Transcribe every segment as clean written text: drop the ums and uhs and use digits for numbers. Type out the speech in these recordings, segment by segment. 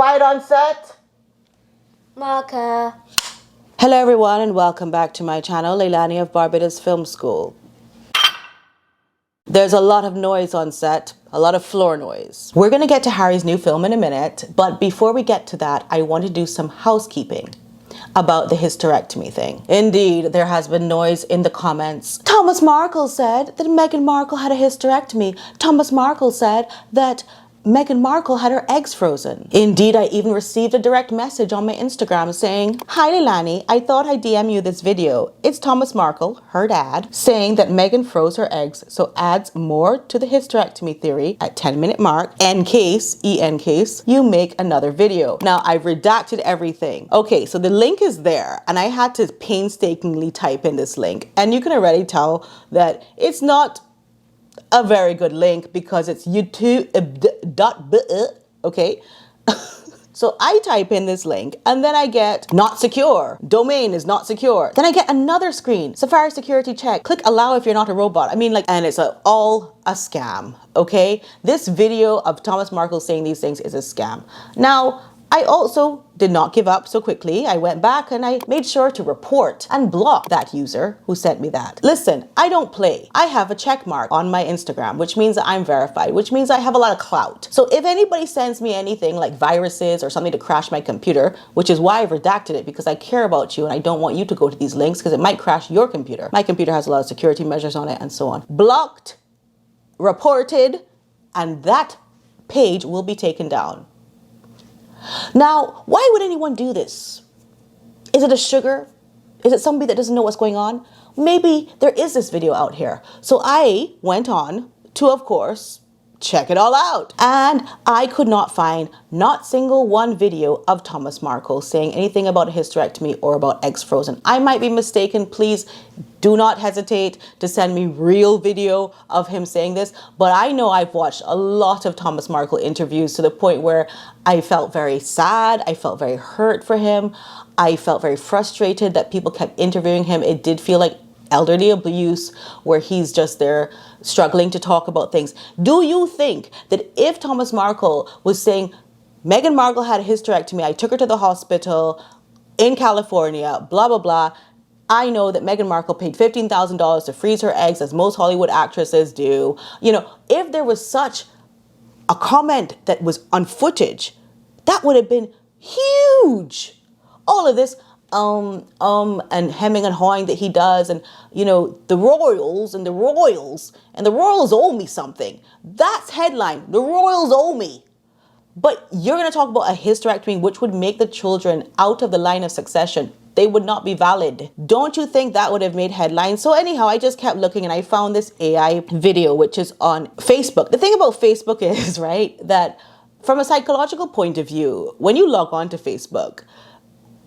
quiet on set? Marker. Hello everyone and welcome back to my channel, Leilani of Barbados Film School. There's a lot of noise on set, a lot of floor noise. We're gonna get to Harry's new film in a minute, but before we get to that, I want to do some housekeeping about the hysterectomy thing. Indeed, there has been noise in the comments. Thomas Markle said that Meghan Markle had a hysterectomy. Thomas Markle said that Meghan Markle had her eggs frozen. Indeed, I even received a direct message on my Instagram saying, "Hi Leilani, I thought I'd DM you this video. It's Thomas Markle, her dad, saying that Meghan froze her eggs, so adds more to the hysterectomy theory at 10-minute mark, in case you make another video." Now, I've redacted everything. Okay, so the link is there, and I had to painstakingly type in this link, and you can already tell that it's not a very good link because it's youtube.b, okay? So I type in this link and then I get not secure, domain is not secure. Then I get another screen, Safari security check, click allow if you're not a robot. I mean, like, and it's all a scam, okay? This video of Thomas Markle saying these things is a scam. Now, I also did not give up so quickly. I went back and I made sure to report and block that user who sent me that. Listen, I don't play. I have a check mark on my Instagram, which means that I'm verified, which means I have a lot of clout. So if anybody sends me anything like viruses or something to crash my computer, which is why I've redacted it, because I care about you and I don't want you to go to these links because it might crash your computer. My computer has a lot of security measures on it and so on. Blocked, reported, and that page will be taken down. Now, why would anyone do this? Is it a sugar? Is it somebody that doesn't know what's going on? Maybe there is this video out here. So I went on to, of course, check it all out. And I could not find not single one video of Thomas Markle saying anything about a hysterectomy or about eggs frozen. I might be mistaken. Please do not hesitate to send me real video of him saying this. But I know I've watched a lot of Thomas Markle interviews to the point where I felt very sad. I felt very hurt for him. I felt very frustrated that people kept interviewing him. It did feel like elderly abuse where he's just there struggling to talk about things. Do you think that if Thomas Markle was saying, Meghan Markle had a hysterectomy, I took her to the hospital in California, blah, blah, blah, I know that Meghan Markle paid $15,000 to freeze her eggs, as most Hollywood actresses do. You know, if there was such a comment that was on footage, that would have been huge. All of this and hemming and hawing that he does, and you know, the royals owe me something. That's headline. The royals owe me. But you're going to talk about a hysterectomy which would make the children out of the line of succession. They would not be valid. Don't you think that would have made headlines? So anyhow, I just kept looking and I found this AI video which is on Facebook. The thing about Facebook is, right, that from a psychological point of view, when you log on to Facebook,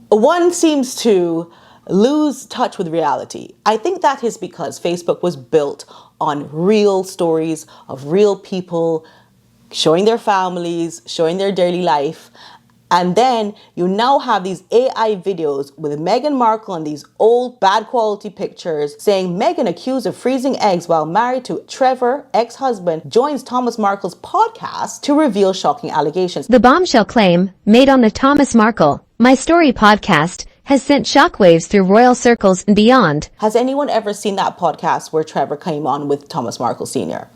one seems to lose touch with reality. I think that is because Facebook was built on real stories of real people showing their families, showing their daily life. And then you now have these AI videos with Meghan Markle and these old bad quality pictures saying Meghan accused of freezing eggs while married to Trevor, ex-husband, joins Thomas Markle's podcast to reveal shocking allegations. The bombshell claim, made on the Thomas Markle My Story podcast, has sent shockwaves through royal circles and beyond. Has anyone ever seen that podcast where Trevor came on with Thomas Markle Sr.?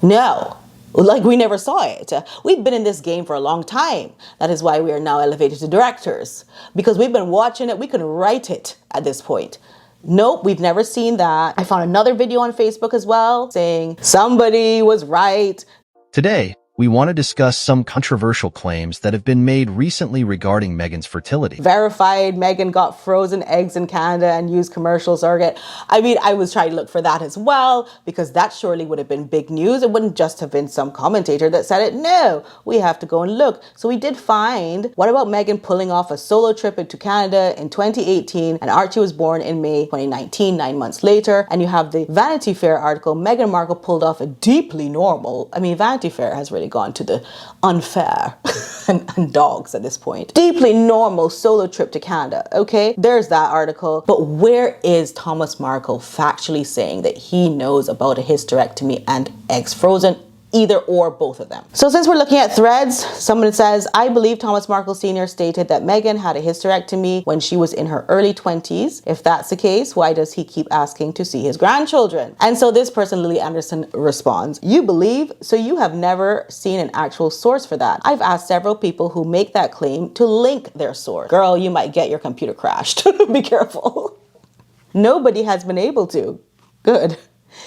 No. Like, we never saw it. We've been in this game for a long time. That is why we are now elevated to directors. Because we've been watching it, we can write it at this point. Nope, we've never seen that. I found another video on Facebook as well saying somebody was right. Today, we want to discuss some controversial claims that have been made recently regarding Meghan's fertility. Verified Meghan got frozen eggs in Canada and used commercial surrogate. I mean, I was trying to look for that as well, because that surely would have been big news. It wouldn't just have been some commentator that said it. No, we have to go and look. So we did find, what about Meghan pulling off a solo trip into Canada in 2018, and Archie was born in May 2019, 9 months later. And you have the Vanity Fair article, Meghan Markle pulled off a deeply normal, I mean, Vanity Fair has really gone to the unfair and dogs at this point. Deeply normal solo trip to Canada, okay? There's that article. But where is Thomas Markle factually saying that he knows about a hysterectomy and eggs frozen either or both of them. So since we're looking at threads, someone says, I believe Thomas Markle Sr. stated that Meghan had a hysterectomy when she was in her early 20s. If that's the case, why does he keep asking to see his grandchildren? And so this person, Lily Anderson, responds, you believe, so you have never seen an actual source for that. I've asked several people who make that claim to link their source. Girl, you might get your computer crashed. Be careful. Nobody has been able to. Good.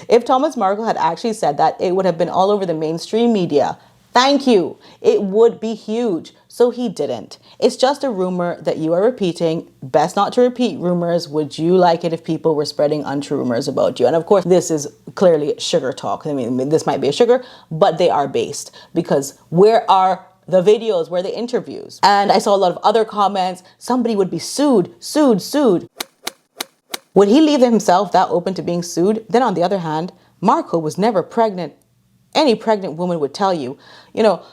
If Thomas Markle had actually said that, it would have been all over the mainstream media. Thank you. It would be huge. So he didn't. It's just a rumor that you are repeating. Best not to repeat rumors. Would you like it if people were spreading untrue rumors about you? And of course, this is clearly sugar talk. I mean, this might be a sugar, but they are based, because where are the videos, where are the interviews? And I saw a lot of other comments. Somebody would be sued. Would he leave himself that open to being sued? Then on the other hand, Markle was never pregnant. Any pregnant woman would tell you,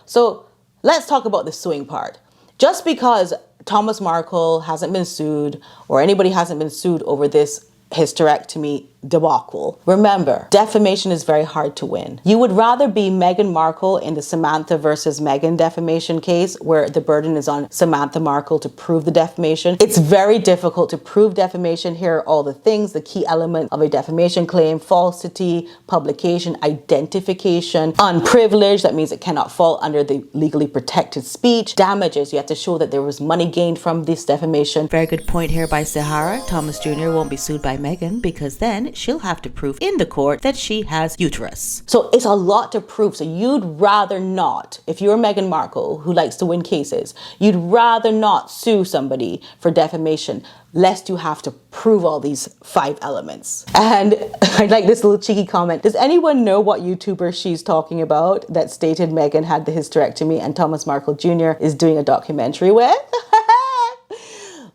so let's talk about the suing part. Just because Thomas Markle hasn't been sued or anybody hasn't been sued over this hysterectomy debacle, remember, defamation is very hard to win. You would rather be Meghan Markle in the Samantha versus Meghan defamation case, where the burden is on Samantha Markle to prove the defamation. It's very difficult to prove defamation. Here are all the things, the key elements of a defamation claim: falsity, publication, identification, unprivileged, that means it cannot fall under the legally protected speech, damages, you have to show that there was money gained from this defamation. Very good point here by Sahara. Thomas Jr. won't be sued by Meghan because then she'll have to prove in the court that she has uterus. So it's a lot to prove. So you'd rather not, if you're Meghan Markle who likes to win cases, you'd rather not sue somebody for defamation, lest you have to prove all these 5 elements. And I like this little cheeky comment. Does anyone know what YouTuber she's talking about that stated Meghan had the hysterectomy and Thomas Markle Jr. is doing a documentary with?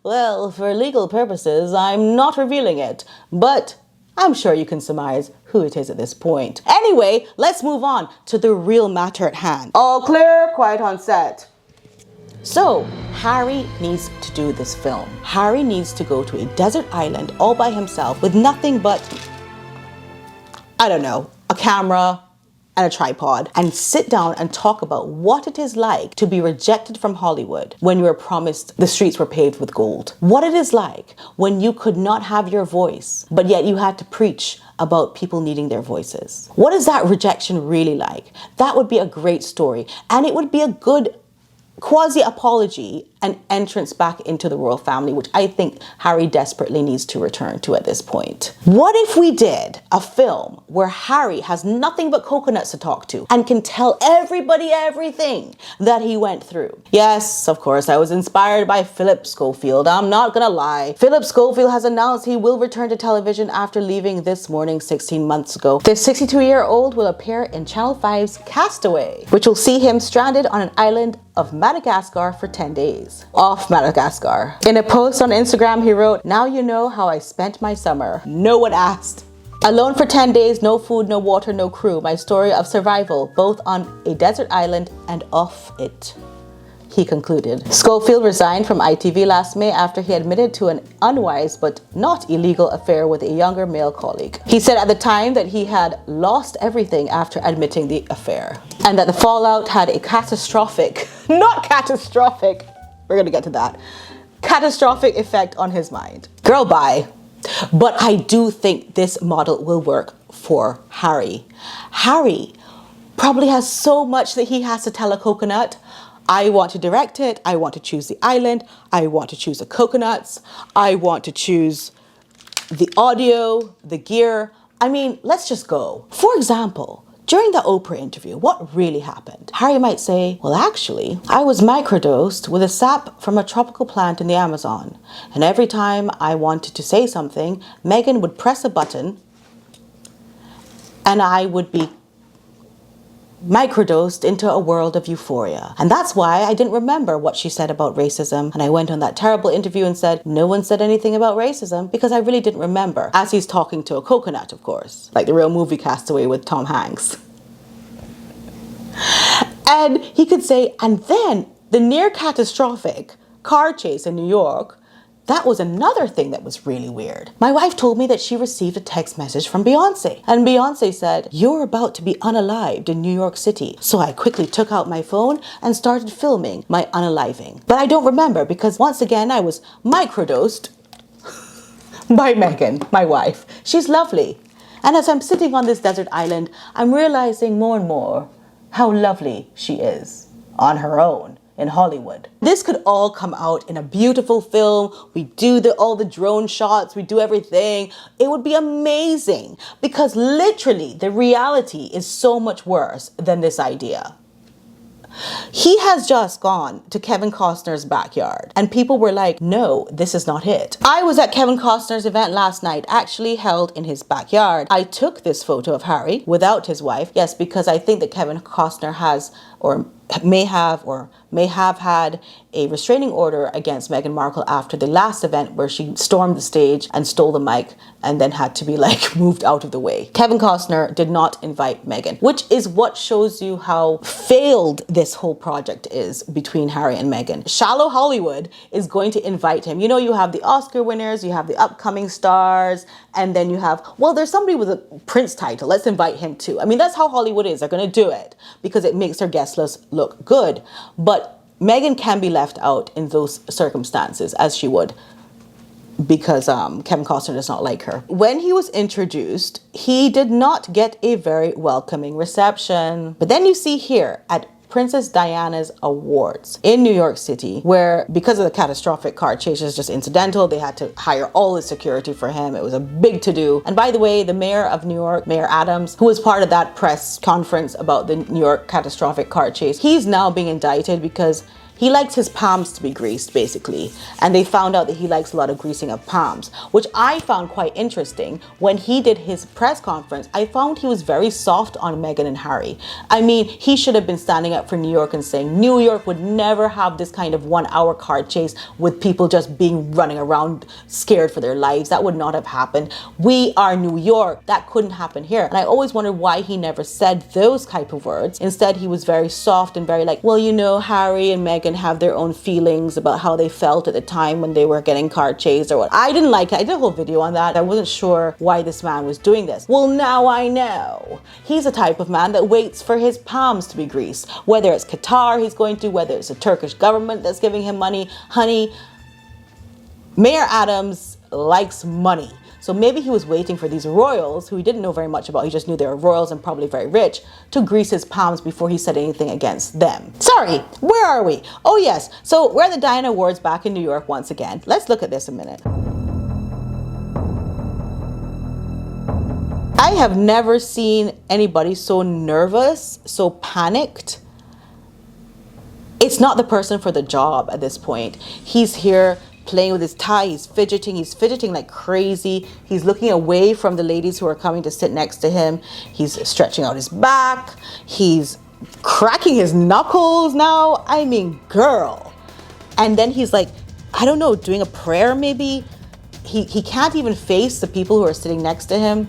Well, for legal purposes, I'm not revealing it, but I'm sure you can surmise who it is at this point. Anyway, let's move on to the real matter at hand. All clear, quiet on set. So, Harry needs to do this film. Harry needs to go to a desert island all by himself with nothing but, I don't know, a camera and a tripod, and sit down and talk about what it is like to be rejected from Hollywood when you were promised the streets were paved with gold. What it is like when you could not have your voice, but yet you had to preach about people needing their voices. What is that rejection really like? That would be a great story, and it would be a good quasi-apology and entrance back into the royal family, which I think Harry desperately needs to return to at this point. What if we did a film where Harry has nothing but coconuts to talk to and can tell everybody everything that he went through? Yes, of course, I was inspired by Philip Schofield. I'm not gonna lie. Philip Schofield has announced he will return to television after leaving This Morning 16 months ago. The 62-year-old will appear in Channel 5's Castaway, which will see him stranded on an island of Madagascar for 10 days. Off Madagascar. In a post on Instagram, he wrote, "Now you know how I spent my summer. No one asked. Alone for 10 days, no food, no water, no crew. My story of survival, both on a desert island and off it," he concluded. Schofield resigned from ITV last May after he admitted to an unwise but not illegal affair with a younger male colleague. He said at the time that he had lost everything after admitting the affair, and that the fallout had a catastrophic, not catastrophic, we're gonna get to that, catastrophic effect on his mind. Girl, bye. But I do think this model will work for Harry. Harry probably has so much that he has to tell a coconut. I want to direct it. I want to choose the island. I want to choose the coconuts. I want to choose the audio, the gear. I mean, let's just go. For example, during the Oprah interview, what really happened? Harry might say, well, actually, I was microdosed with a sap from a tropical plant in the Amazon. And every time I wanted to say something, Meghan would press a button and I would be microdosed into a world of euphoria. And that's why I didn't remember what she said about racism. And I went on that terrible interview and said, no one said anything about racism, because I really didn't remember. As he's talking to a coconut, of course, like the real movie Castaway with Tom Hanks. And he could say, and then the near catastrophic car chase in New York, That was another thing that was really weird. My wife told me that she received a text message from Beyonce. And Beyonce said, "You're about to be unalived in New York City." So I quickly took out my phone and started filming my unaliving. But I don't remember because once again, I was microdosed by Megan, my wife. She's lovely. And as I'm sitting on this desert island, I'm realizing more and more how lovely she is on her own in Hollywood. This could all come out in a beautiful film. We do all the drone shots, we do everything. It would be amazing because literally the reality is so much worse than this idea. He has just gone to Kevin Costner's backyard and people were like, no, this is not it. I was at Kevin Costner's event last night, actually held in his backyard. I took this photo of Harry without his wife. Yes, because I think that Kevin Costner has or may have had a restraining order against Meghan Markle after the last event where she stormed the stage and stole the mic and then had to be like moved out of the way. Kevin Costner did not invite Meghan, which is what shows you how failed this whole project is between Harry and Meghan. Shallow Hollywood is going to invite him. You know, you have the Oscar winners, you have the upcoming stars, and then you have, well, there's somebody with a Prince title. Let's invite him too. I mean, that's how Hollywood is. They're going to do it because it makes their guest list look good. But Meghan can be left out in those circumstances, as she would, because Kevin Costner does not like her. When he was introduced, he did not get a very welcoming reception. But then you see here at Princess Diana's awards in New York City, where because of the catastrophic car chase is just incidental, they had to hire all the security for him. It was a big to-do. And by the way, the mayor of New York, Mayor Adams, who was part of that press conference about the New York catastrophic car chase, he's now being indicted because he likes his palms to be greased, basically. And they found out that he likes a lot of greasing of palms, which I found quite interesting. When he did his press conference, I found he was very soft on Meghan and Harry. I mean, he should have been standing up for New York and saying, New York would never have this kind of 1 hour car chase with people just running around scared for their lives. That would not have happened. We are New York. That couldn't happen here. And I always wondered why he never said those type of words. Instead, he was very soft and very like, well, you know, Harry and Meghan have their own feelings about how they felt at the time when they were getting car chased or what. I didn't like it. I did a whole video on that. I wasn't sure why this man was doing this. Well, now I know. He's a type of man that waits for his palms to be greased. Whether it's Qatar he's going to, whether it's the Turkish government that's giving him money. Honey, Mayor Adams likes money. So maybe he was waiting for these royals, who he didn't know very much about, he just knew they were royals and probably very rich, to grease his palms before he said anything against them. Sorry, where are we? Oh yes, so we're at the Diana Awards back in New York once again. Let's look at this a minute. I have never seen anybody so nervous, so panicked. It's not the person for the job at this point. He's here playing with his tie, he's fidgeting like crazy. He's looking away from the ladies who are coming to sit next to him. He's stretching out his back. He's cracking his knuckles now. I mean, girl. And then he's like, I don't know, doing a prayer maybe. He can't even face the people who are sitting next to him.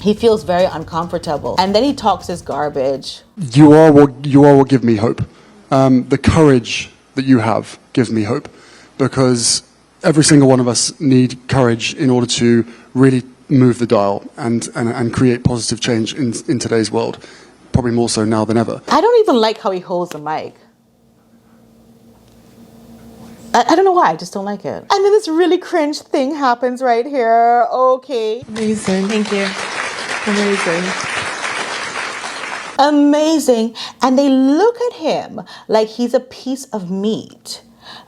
He feels very uncomfortable. And then he talks his garbage. You are what give me hope. The courage that you have gives me hope, because every single one of us need courage in order to really move the dial and create positive change in today's world, probably more so now than ever. I don't even like how he holds the mic. I don't know why, I just don't like it. And then this really cringe thing happens right here. Okay. Amazing. Thank you. Amazing. Amazing. And they look at him like he's a piece of meat.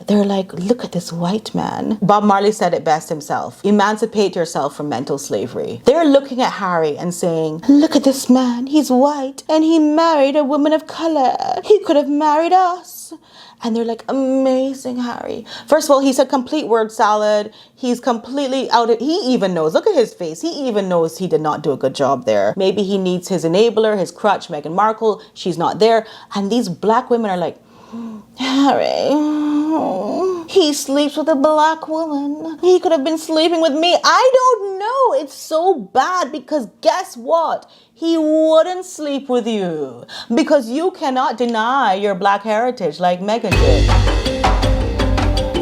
They're like, look at this white man. Bob Marley said it best himself. Emancipate yourself from mental slavery. They're looking at Harry and saying, look at this man. He's white and he married a woman of color. He could have married us. And they're like, amazing, Harry. First of all, he's a complete word salad. He's completely out of, he even knows, look at his face. He even knows he did not do a good job there. Maybe he needs his enabler, his crutch, Meghan Markle. She's not there. And these black women are like, Harry, he sleeps with a black woman. He could have been sleeping with me. I don't know. It's so bad because guess what? He wouldn't sleep with you because you cannot deny your black heritage like Meghan did.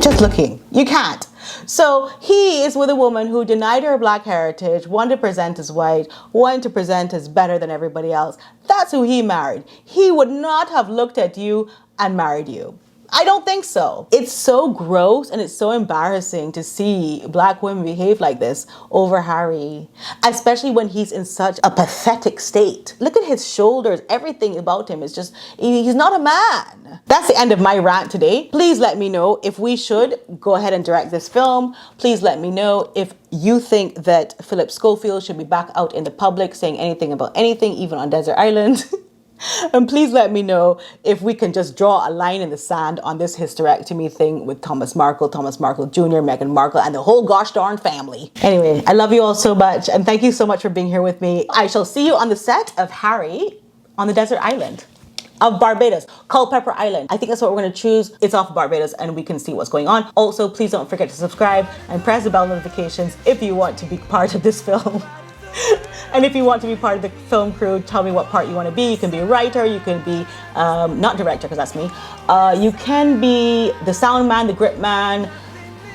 Just looking. You can't. So he is with a woman who denied her black heritage, wanted to present as white, wanted to present as better than everybody else. That's who he married. He would not have looked at you and married you. I don't think so. It's so gross and it's so embarrassing to see black women behave like this over Harry, especially when he's in such a pathetic state. Look at his shoulders. Everything about him is just, he's not a man. That's the end of my rant today. Please let me know if we should go ahead and direct this film. Please let me know if you think that Philip Schofield should be back out in the public saying anything about anything, even on Desert Island. And please let me know if we can just draw a line in the sand on this hysterectomy thing with Thomas Markle Jr., Meghan Markle, and the whole gosh darn family. Anyway, I love you all so much, and thank you so much for being here with me. I shall see you on the set of Harry on the Desert Island of Barbados, Culpeper Island. I think that's what we're going to choose. It's off Barbados and we can see what's going on. Also, please don't forget to subscribe and press the bell notifications if you want to be part of this film. And if you want to be part of the film crew, tell me what part you want to be. You can be a writer, you can be, not director because that's me. You can be the sound man, the grip man,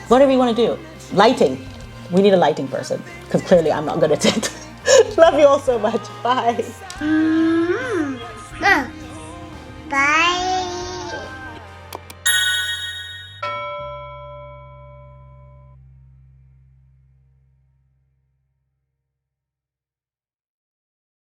whatever you want to do. Lighting. We need a lighting person because clearly I'm not good at it. Love you all so much. Bye.